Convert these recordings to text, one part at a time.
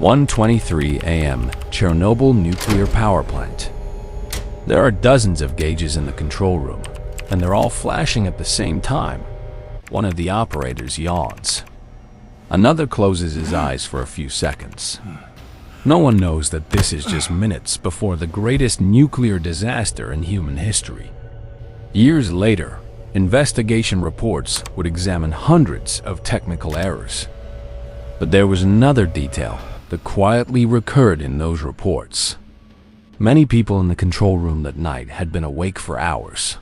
1:23 a.m. Chernobyl nuclear power plant. There are dozens of gauges in the control room, and they're all flashing at the same time. One of the operators yawns. Another closes his eyes for a few seconds. No one knows that this is just minutes before the greatest nuclear disaster in human history. Years later, investigation reports would examine hundreds of technical errors. But there was another detail that quietly recurred in those reports. Many people in the control room that night had been awake for hours,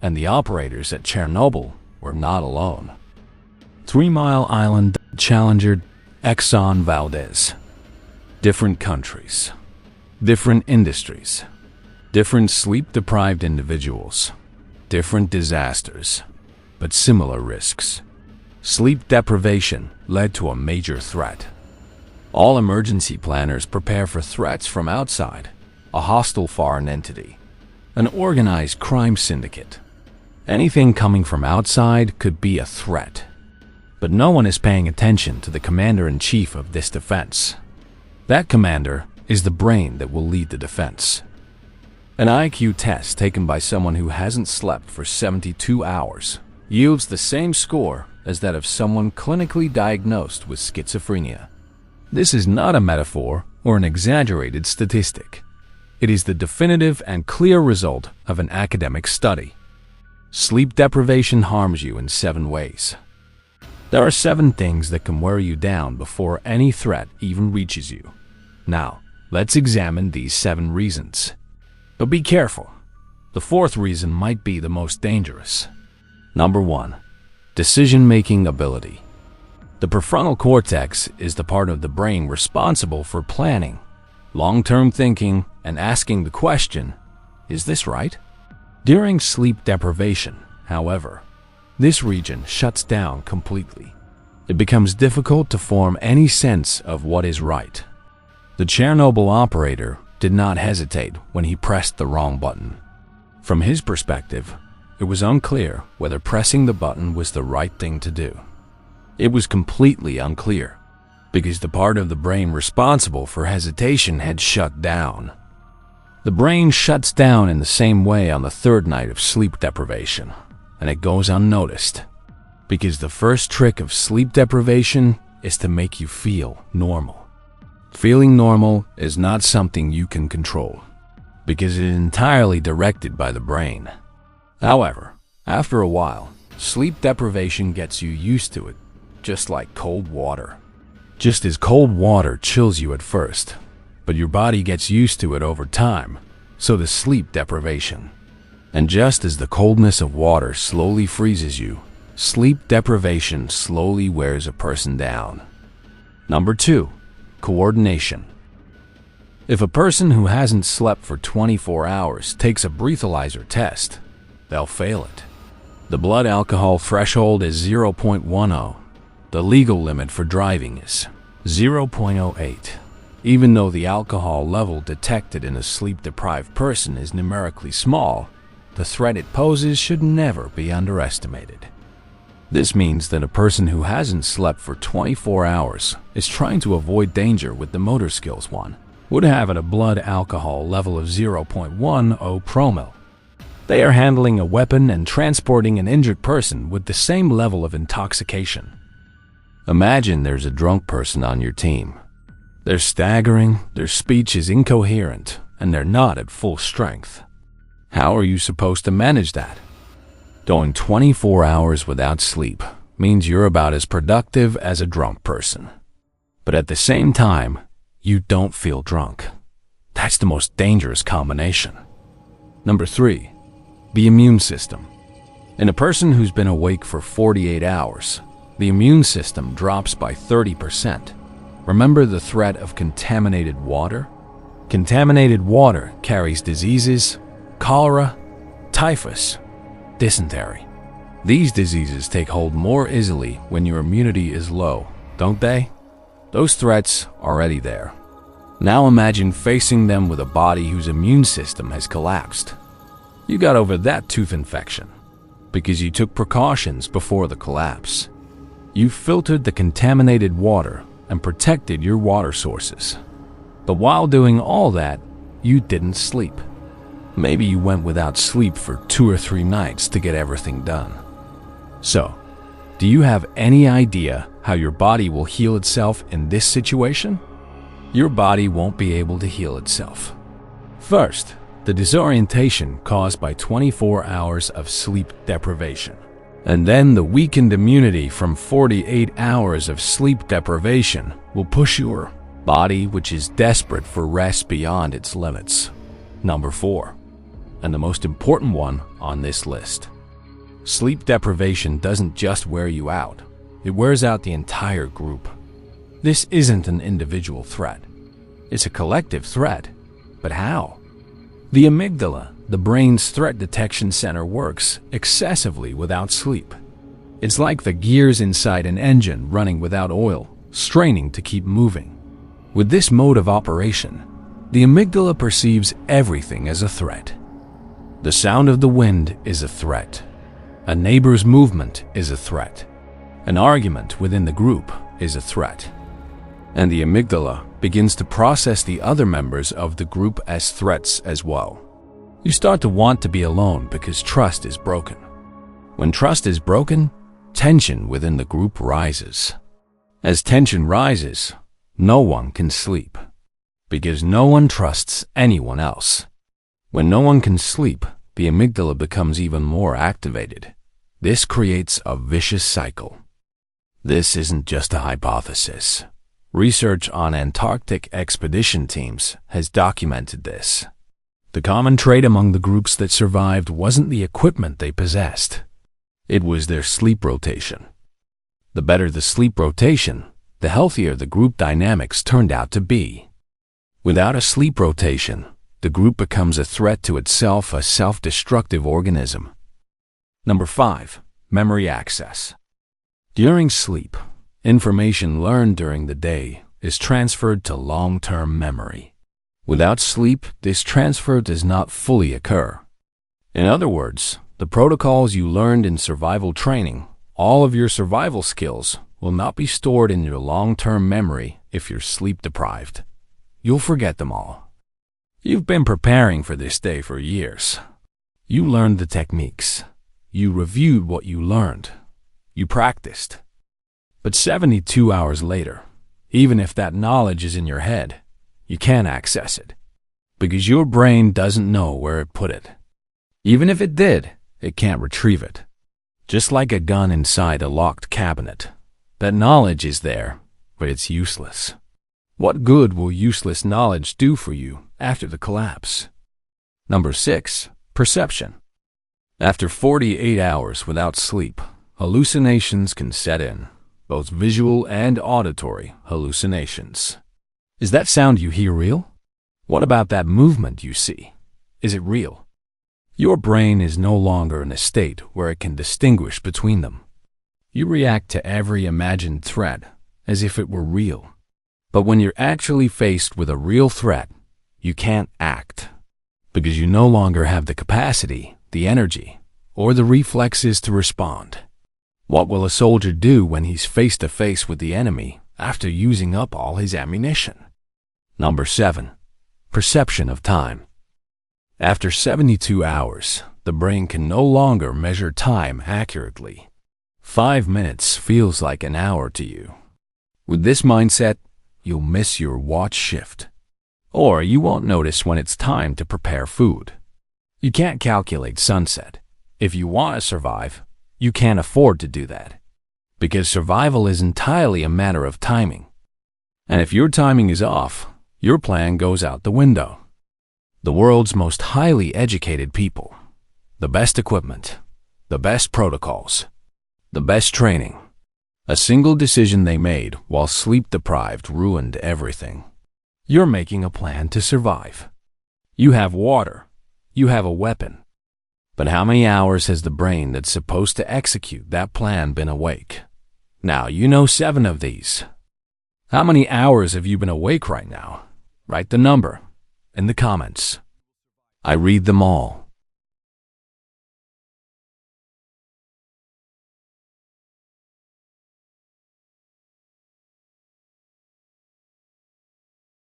and the operators at Chernobyl were not alone. 3 Mile Island Challenger Exxon Valdez. Different countries, different industries, different sleep-deprived individuals, different disasters, but similar risks. Sleep deprivation led to a major threat. All emergency planners prepare for threats from outside, a hostile foreign entity, an organized crime syndicate. Anything coming from outside could be a threat. But no one is paying attention to the commander-in-chief of this defense. That commander is the brain that will lead the defense. An IQ test taken by someone who hasn't slept for 72 hours yields the same score as that of someone clinically diagnosed with schizophrenia. This is not a metaphor or an exaggerated statistic. It is the definitive and clear result of an academic study. Sleep deprivation harms you in 7 ways. There are 7 things that can wear you down before any threat even reaches you. Now, let's examine these 7 reasons. But be careful. The 4th reason might be the most dangerous. Number 1. Decision-making ability. The prefrontal cortex is the part of the brain responsible for planning, long-term thinking, and asking the question, is this right? During sleep deprivation, however, this region shuts down completely. It becomes difficult to form any sense of what is right. The Chernobyl operator did not hesitate when he pressed the wrong button. From his perspective, it was unclear whether pressing the button was the right thing to do. It was completely unclear, because the part of the brain responsible for hesitation had shut down. The brain shuts down in the same way on the 3rd night of sleep deprivation, and it goes unnoticed, because the first trick of sleep deprivation is to make you feel normal. Feeling normal is not something you can control, because it is entirely directed by the brain. However, after a while, sleep deprivation gets you used to it, just like cold water. Just as cold water chills you at first, but your body gets used to it over time, so does sleep deprivation. And just as the coldness of water slowly freezes you, sleep deprivation slowly wears a person down. Number 2. Coordination. If a person who hasn't slept for 24 hours takes a breathalyzer test, they'll fail it. The blood alcohol threshold is 0.10. The legal limit for driving is 0.08. Even though the alcohol level detected in a sleep-deprived person is numerically small, the threat it poses should never be underestimated. This means that a person who hasn't slept for 24 hours is trying to avoid danger with the motor skills one would have at a blood alcohol level of 0.10 promille. They are handling a weapon and transporting an injured person with the same level of intoxication. Imagine there's a drunk person on your team. They're staggering, their speech is incoherent, and they're not at full strength. How are you supposed to manage that? Going 24 hours without sleep means you're about as productive as a drunk person. But at the same time, you don't feel drunk. That's the most dangerous combination. Number 3. The immune system. In a person who's been awake for 48 hours, the immune system drops by 30%. Remember the threat of contaminated water? Contaminated water carries diseases, cholera, typhus, dysentery. These diseases take hold more easily when your immunity is low, don't they? Those threats are already there. Now imagine facing them with a body whose immune system has collapsed. You got over that tooth infection because you took precautions before the collapse. You filtered the contaminated water and protected your water sources. But while doing all that, you didn't sleep. Maybe you went without sleep for 2 or 3 nights to get everything done. So, do you have any idea how your body will heal itself in this situation? Your body won't be able to heal itself. First, the disorientation caused by 24 hours of sleep deprivation. And then the weakened immunity from 48 hours of sleep deprivation will push your body, which is desperate for rest, beyond its limits. Number 4, and the most important one on this list. Sleep deprivation doesn't just wear you out, it wears out the entire group. This isn't an individual threat. It's a collective threat. But how? The amygdala, the brain's threat detection center, works excessively without sleep. It's like the gears inside an engine running without oil, straining to keep moving. With this mode of operation, the amygdala perceives everything as a threat. The sound of the wind is a threat. A neighbor's movement is a threat. An argument within the group is a threat. And the amygdala begins to process the other members of the group as threats as well. You start to want to be alone because trust is broken. When trust is broken, tension within the group rises. As tension rises, no one can sleep, because no one trusts anyone else. When no one can sleep, the amygdala becomes even more activated. This creates a vicious cycle. This isn't just a hypothesis. Research on Antarctic expedition teams has documented this. The common trait among the groups that survived wasn't the equipment they possessed. It was their sleep rotation. The better the sleep rotation, the healthier the group dynamics turned out to be. Without a sleep rotation, the group becomes a threat to itself, a self-destructive organism. Number 5, memory access. During sleep, information learned during the day is transferred to long-term memory. Without sleep, this transfer does not fully occur. In other words, the protocols you learned in survival training, all of your survival skills, will not be stored in your long-term memory if you're sleep-deprived. You'll forget them all. You've been preparing for this day for years. You learned the techniques. You reviewed what you learned. You practiced. But 72 hours later, even if that knowledge is in your head, you can't access it, because your brain doesn't know where it put it. Even if it did, it can't retrieve it. Just like a gun inside a locked cabinet. That knowledge is there, but it's useless. What good will useless knowledge do for you after the collapse? Number 6, perception. After 48 hours without sleep, hallucinations can set in, both visual and auditory hallucinations. Is that sound you hear real? What about that movement you see? Is it real? Your brain is no longer in a state where it can distinguish between them. You react to every imagined threat as if it were real. But when you're actually faced with a real threat, you can't act, because you no longer have the capacity, the energy, or the reflexes to respond. What will a soldier do when he's face to face with the enemy after using up all his ammunition? Number 7, perception of time. After 72 hours, the brain can no longer measure time accurately. 5 minutes feels like an hour to you. With this mindset, you'll miss your watch shift. Or you won't notice when it's time to prepare food. You can't calculate sunset. If you want to survive, you can't afford to do that, because survival is entirely a matter of timing. And if your timing is off, your plan goes out the window. The world's most highly educated people, the best equipment, the best protocols, the best training. A single decision they made while sleep-deprived ruined everything. You're making a plan to survive. You have water. You have a weapon. But how many hours has the brain that's supposed to execute that plan been awake? Now, you know 7 of these. How many hours have you been awake right now? Write the number in the comments. I read them all.